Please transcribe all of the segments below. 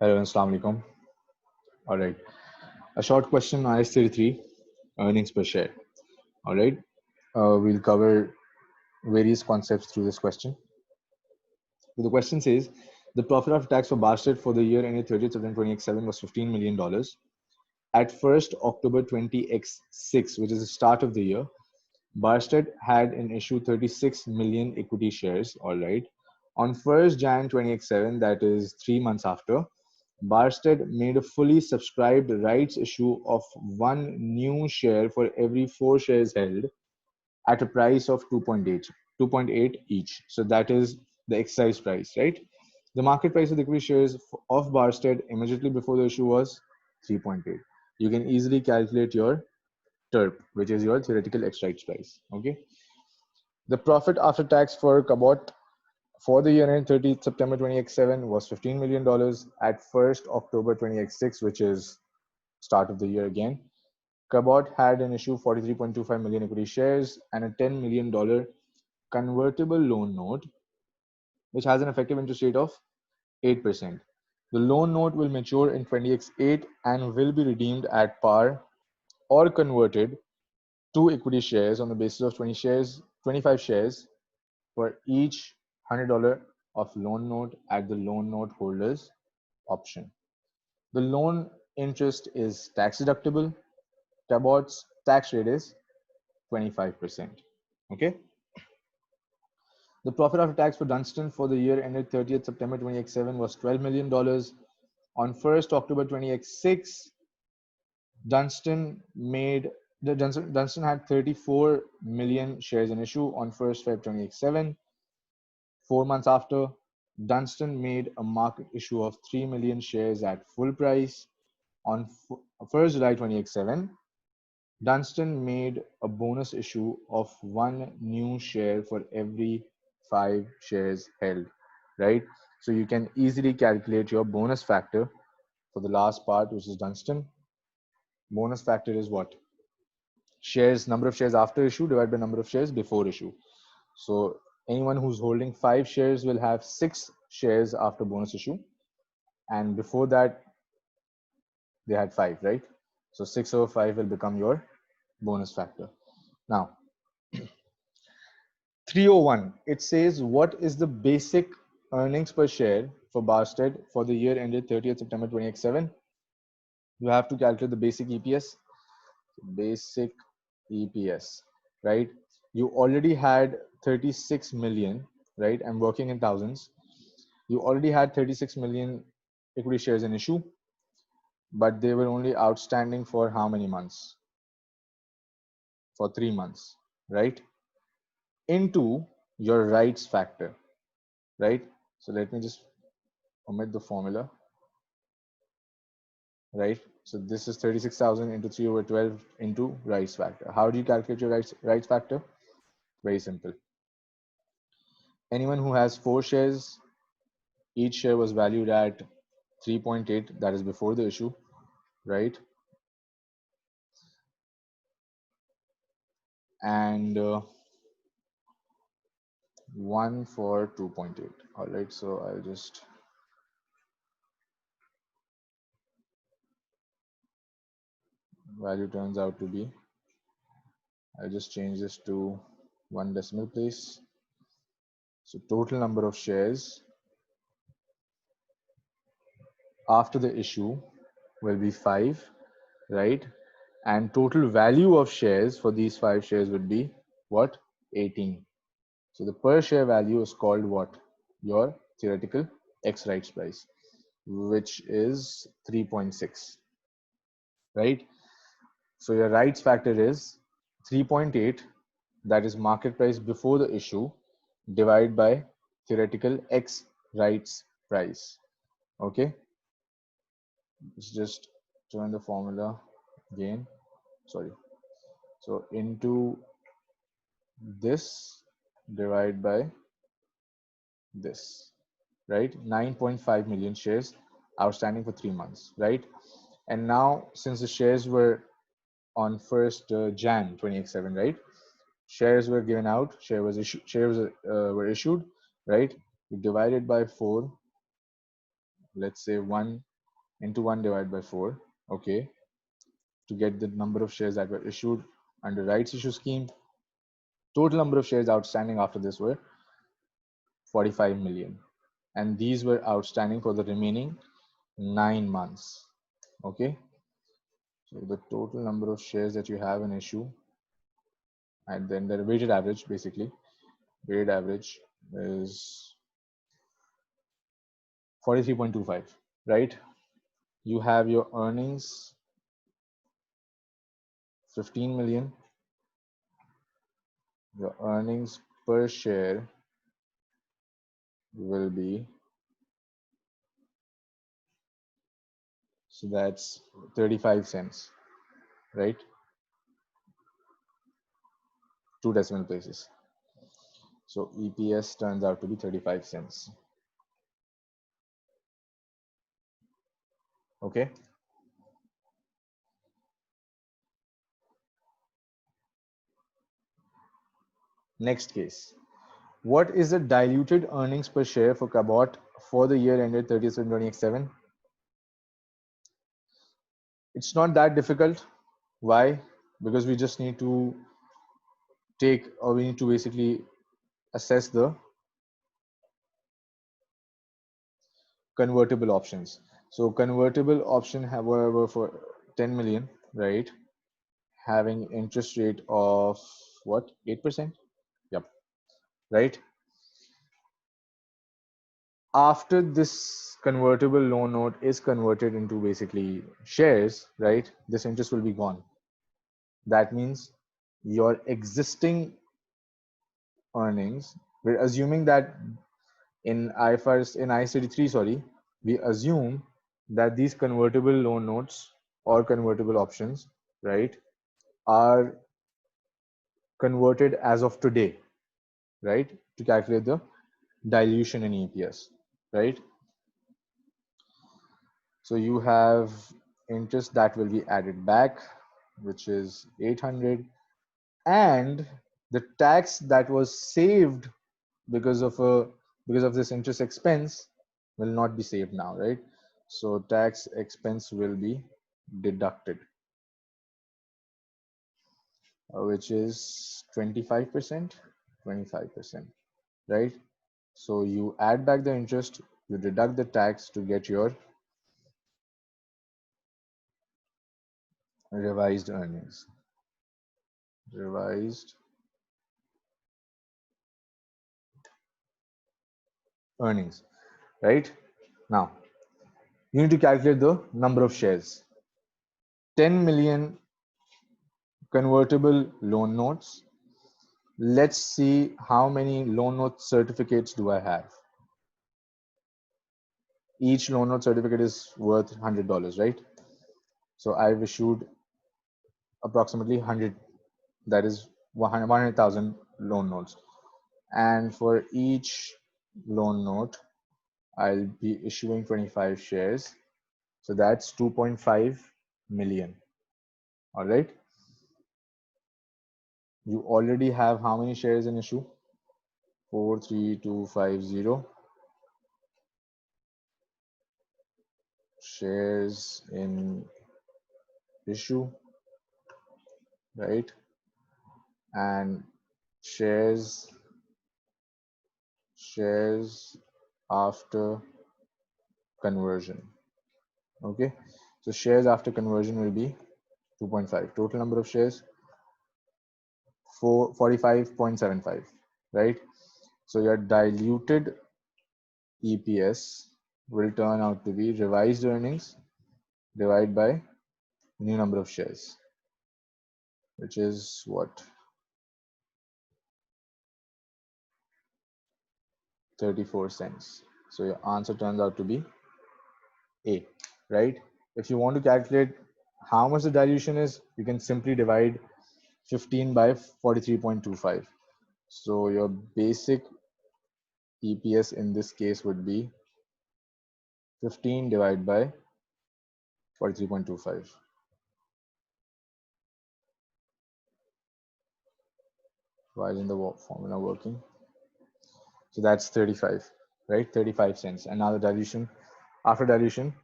Hello and Assalamu alaikum. All right. A short question, IAS-33 earnings per share. All right. We'll cover various concepts through this question. So the question says the profit after tax for Barsted for the year ended 30th September 2007 was $15 million. At 1st October 2006, which is the start of the year, Barsted had an issue 36 million equity shares. All right. On 1st Jan 2007, that is 3 months after, Barsted made a fully subscribed rights issue of one new share for every four shares held at a price of 2.8 each. So that is the exercise price, right? The market price of the equity shares of Barsted immediately before the issue was 3.8. You can easily calculate your TERP, which is your theoretical exercise price. Okay. The profit after tax for Cabot for the year ended 30th September 2007 was $15 million. At 1st October 2006, which is start of the year again, Cabot had an issue 43.25 million equity shares and a $10 million convertible loan note, which has an effective interest rate of 8%. The loan note will mature in 20x8 and will be redeemed at par or converted to equity shares on the basis of 25 shares for each $100 of loan note at the loan note holder's option. The loan interest is tax deductible. Cabot's tax rate is 25%. Okay. The profit after tax for Dunstan for the year ended 30th September 2007 was $12 million. On 1st October 2006, Dunstan had 34 million shares in issue on 1st Feb 2007. 4 months after, Dunstan made a market issue of 3 million shares at full price. On 1st July 2007, Dunstan made a bonus issue of one new share for every 5 shares held, right? So you can easily calculate your bonus factor for the last part, which is Dunstan. Bonus factor is what? Number of shares after issue divided by number of shares before issue. So anyone who's holding 5 shares will have 6 shares after bonus issue, and before that they had 5, right? So 6 over 5 will become your bonus factor. Now 301, it says what is the basic earnings per share for Barsted for the year ended 30th September 2007? You have to calculate the basic EPS. Basic EPS, right? You already had 36 million, right? I'm working in thousands. You already had 36 million equity shares in issue, but they were only outstanding for how many months? For 3 months, right? Into your rights factor, right? So let me just omit the formula, right? So this is 36,000 into 3 over 12 into rights factor. How do you calculate your rights factor? Very simple. Anyone who has 4 shares, each share was valued at 3.8, that is before the issue, right? And 1 for 2.8. All right, so I'll just value turns out to be, I'll just change this to 1 decimal place. So total number of shares after the issue will be 5, right? And total value of shares for these 5 shares would be what? 18. So the per share value is called what? Your theoretical X rights price, which is 3.6, right? So your rights factor is 3.8, that is market price before the issue, divided by theoretical X rights price. Okay, let's just turn the formula again. Sorry. So into this divided by this, right? 9.5 million shares outstanding for 3 months, right? And now since the shares were on 1st Jan 2007, right? Shares were given out, shares were issued, right? You divide it by 4, let's say 1 into 1 divided by 4. Okay, to get the number of shares that were issued under rights issue scheme. Total number of shares outstanding after this were 45 million, and these were outstanding for the remaining 9 months. Okay, so the total number of shares that you have in issue, and then the weighted average, basically weighted average is 43.25, right? You have your earnings 15 million. Your earnings per share will be, so that's 35 cents, right? 2 decimal places. So EPS turns out to be 35 cents. Okay. Next case. What is the diluted earnings per share for Cabot for the year ended 30th June 2027? It's not that difficult. Why? Because we just need to we need to basically assess the convertible options. So convertible option, however, for 10 million, right? Having interest rate of what? 8%? Yep. Right? After this convertible loan note is converted into basically shares, right? This interest will be gone. That means your existing earnings, we're assuming that in IAS-33, sorry, we assume that these convertible loan notes or convertible options, right, are converted as of today, right, to calculate the dilution in EPS, right? So you have interest that will be added back, which is 800, and the tax that was saved because of this interest expense will not be saved now, right? So tax expense will be deducted, which is 25%, 25%, right? So you add back the interest, you deduct the tax to get your revised earnings. Revised earnings, right? Now, you need to calculate the number of shares. 10 million convertible loan notes. Let's see how many loan note certificates do I have. Each loan note certificate is worth $100, right? So I've issued approximately 100, that is 100,000 loan notes. And for each loan note, I'll be issuing 25 shares. So that's 2.5 million. All right. You already have how many shares in issue? 43250 shares in issue, right? And shares after conversion. Okay, so shares after conversion will be 2.5. Total number of shares 45.75, right? So your diluted EPS will turn out to be revised earnings divided by new number of shares, which is what? 34 cents. So your answer turns out to be A, right? If you want to calculate how much the dilution is, you can simply divide 15 by 43.25. So your basic EPS in this case would be 15 divided by 43.25. Why isn't the formula working? So that's 35, right? 35 cents. And now the dilution, after dilution,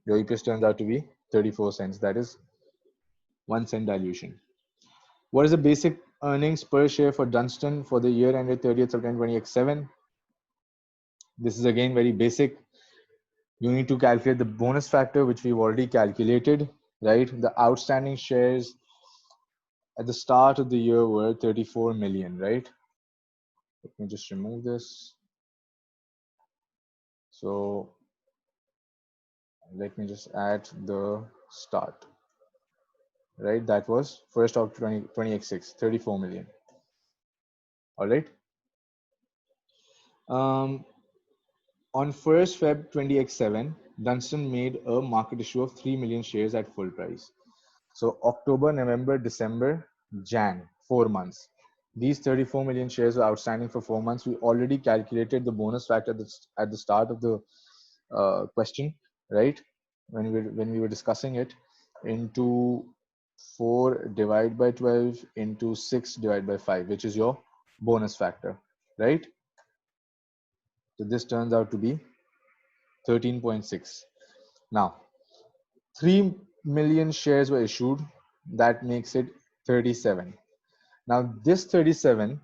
Your EPS turns out to be 34 cents. That is 1 cent dilution. What is the basic earnings per share for Dunstan for the year ended 30th September 2007? This is again very basic. You need to calculate the bonus factor, which we've already calculated, right? The outstanding shares at the start of the year were 34 million, right? Let me just remove this. So let me just add the start, right? That was 1st of 2026, 34 million. All right. On 1st Feb 20x7, Dunstan made a market issue of 3 million shares at full price. So October, November, December, Jan, 4 months. These 34 million shares were outstanding for 4 months. We already calculated the bonus factor at the start of the question, right? When we were discussing it, into 4 divided by 12 into 6 divided by 5, which is your bonus factor, right? So this turns out to be 13.6. Now, 3 million shares were issued. That makes it 37. Now, this 37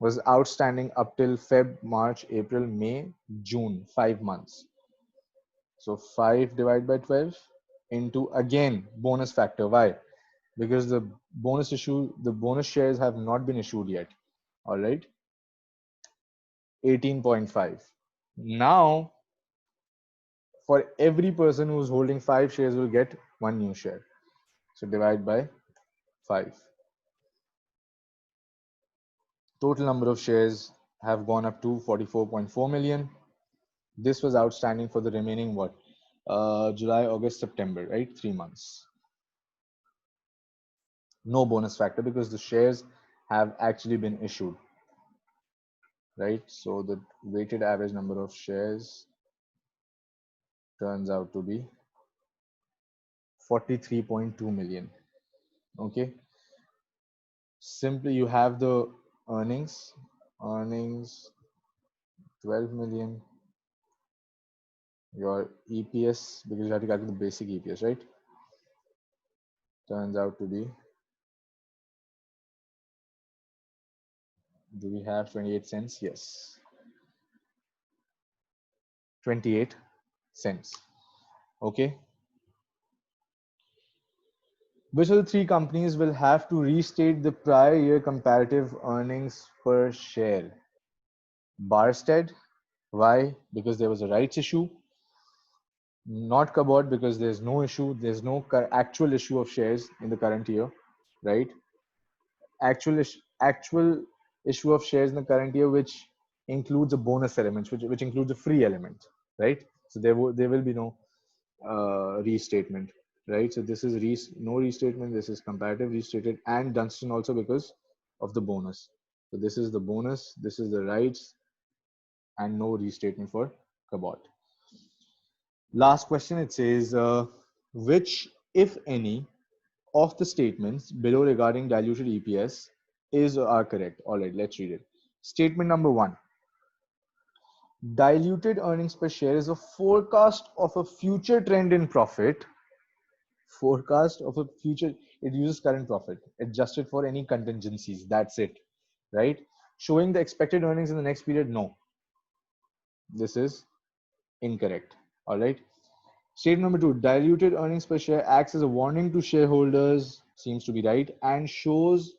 was outstanding up till Feb, March, April, May, June, 5 months. So 5 divided by 12 into, again, bonus factor. Why? Because the bonus shares have not been issued yet. All right. 18.5. Now, for every person who's holding 5 shares will get 1 new share. So divide by 5. Total number of shares have gone up to 44.4 million. This was outstanding for the remaining what? July, August, September, right? 3 months. No bonus factor because the shares have actually been issued, right? So the weighted average number of shares turns out to be 43.2 million. Okay. Simply you have the earnings 12 million, your EPS, because you have to calculate the basic EPS, right? Turns out to be, do we have 28 cents? Yes, 28 cents. Okay. Which of the 3 companies will have to restate the prior year comparative earnings per share? Barstead. Why? Because there was a rights issue. Not Cabot, because there's no issue. There's no actual issue of shares in the current year, right? Actual issue of shares in the current year, which includes a bonus element, which includes a free element, right? So there will be no restatement, right? So this is no restatement. This is comparative restated, and Dunstan also because of the bonus. So this is the bonus. This is the rights, and no restatement for Cabot. Last question. It says, which, if any, of the statements below regarding diluted EPS are correct? All right, let's read it. Statement number 1. Diluted earnings per share is a forecast of a future trend in profit. Forecast of a future, it uses current profit, adjusted for any contingencies. That's it, right? Showing the expected earnings in the next period. No, this is incorrect. All right. Statement number 2, diluted earnings per share acts as a warning to shareholders, seems to be right, and shows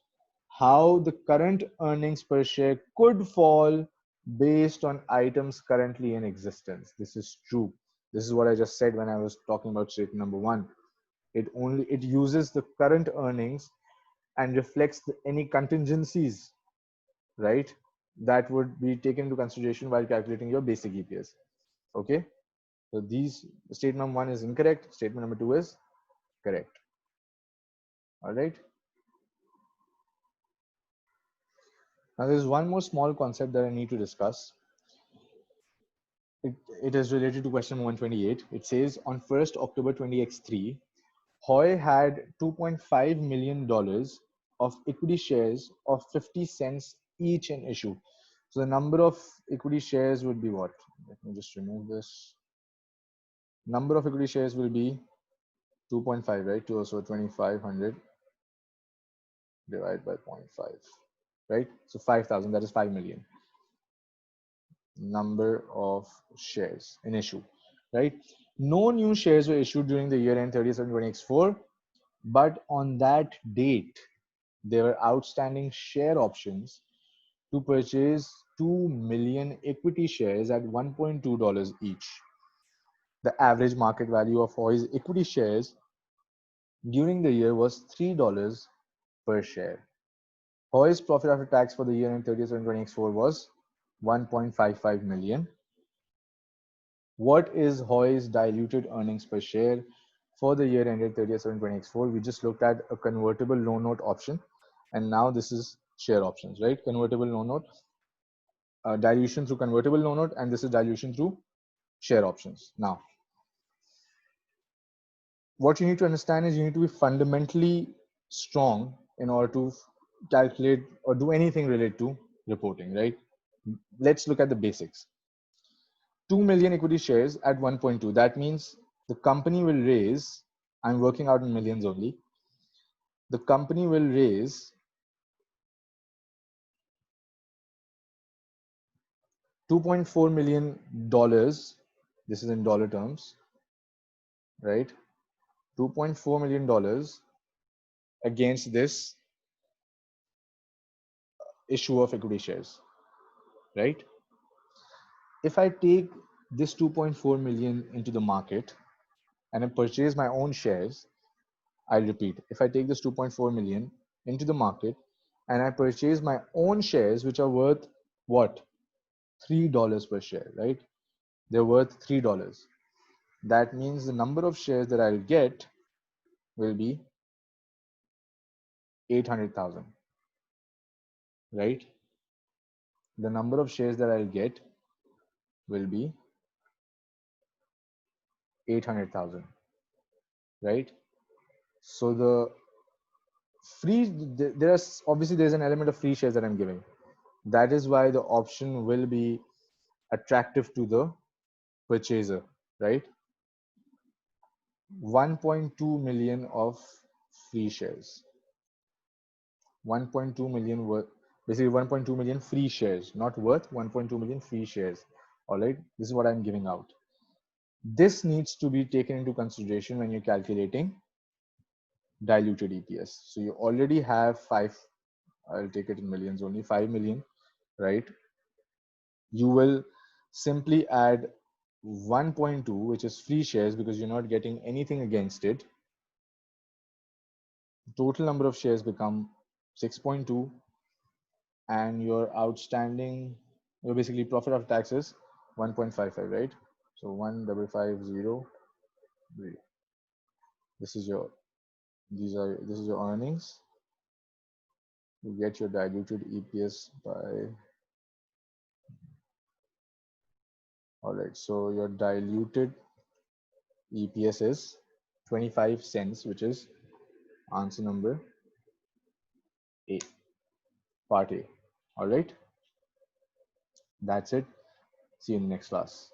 how the current earnings per share could fall based on items currently in existence. This is true. This is what I just said when I was talking about statement number 1. It uses the current earnings and reflects any contingencies, right, that would be taken into consideration while calculating your basic EPS. Okay. So statement number 1 is incorrect. Statement number 2 is correct. All right. Now there's one more small concept that I need to discuss. It is related to question 128. It says on 1st October 20x3, Hoy had $2.5 million of equity shares of 50 cents each in issue. So the number of equity shares would be what? Let me just remove this. Number of equity shares will be 2.5, right? So 2500 divided by 0.5, right? So 5,000, that is 5 million number of shares in issue, right? No new shares were issued during the year end 30th September 2024, but on that date, there were outstanding share options to purchase 2 million equity shares at $1.2 each. The average market value of Hoy's equity shares during the year was $3 per share. Hoy's profit after tax for the year end 30th September 2024 was 1.55 million. What is Hoy's diluted earnings per share for the year ended 30th September 2024? We just looked at a convertible loan note option, and now this is share options, right? Convertible loan note, dilution through convertible loan note, and this is dilution through share options. Now, what you need to understand is you need to be fundamentally strong in order to calculate or do anything related to reporting, right? Let's look at the basics. 2 million equity shares at 1.2. That means the company will raise, I'm working out in millions only, the company will raise $2.4 million. This is in dollar terms, right? $2.4 million against this issue of equity shares, right? If I take this 2.4 million into the market and I purchase my own shares, I'll repeat, if I take this 2.4 million into the market and I purchase my own shares, which are worth what? $3 per share, right? They're worth $3. That means the number of shares that I'll get will be 800,000, right? The number of shares that I'll get will be 800,000, right? So the free, there's obviously there's an element of free shares that I'm giving. That is why the option will be attractive to the purchaser, right? 1.2 million of free shares. 1.2 million worth, basically 1.2 million free shares, not worth, 1.2 million free shares. All right, this is what I'm giving out. This needs to be taken into consideration when you're calculating diluted EPS. So you already have I'll take it in millions only, 5 million, right? You will simply add 1.2, which is free shares because you're not getting anything against it. Total number of shares become 6.2, and your outstanding, your basically profit after taxes 1.55, right? So 1,550. This is your this is your earnings. You get your diluted EPS by, all right, so your diluted EPS is 25 cents, which is answer number A, part A. All right, that's it. See you in the next class.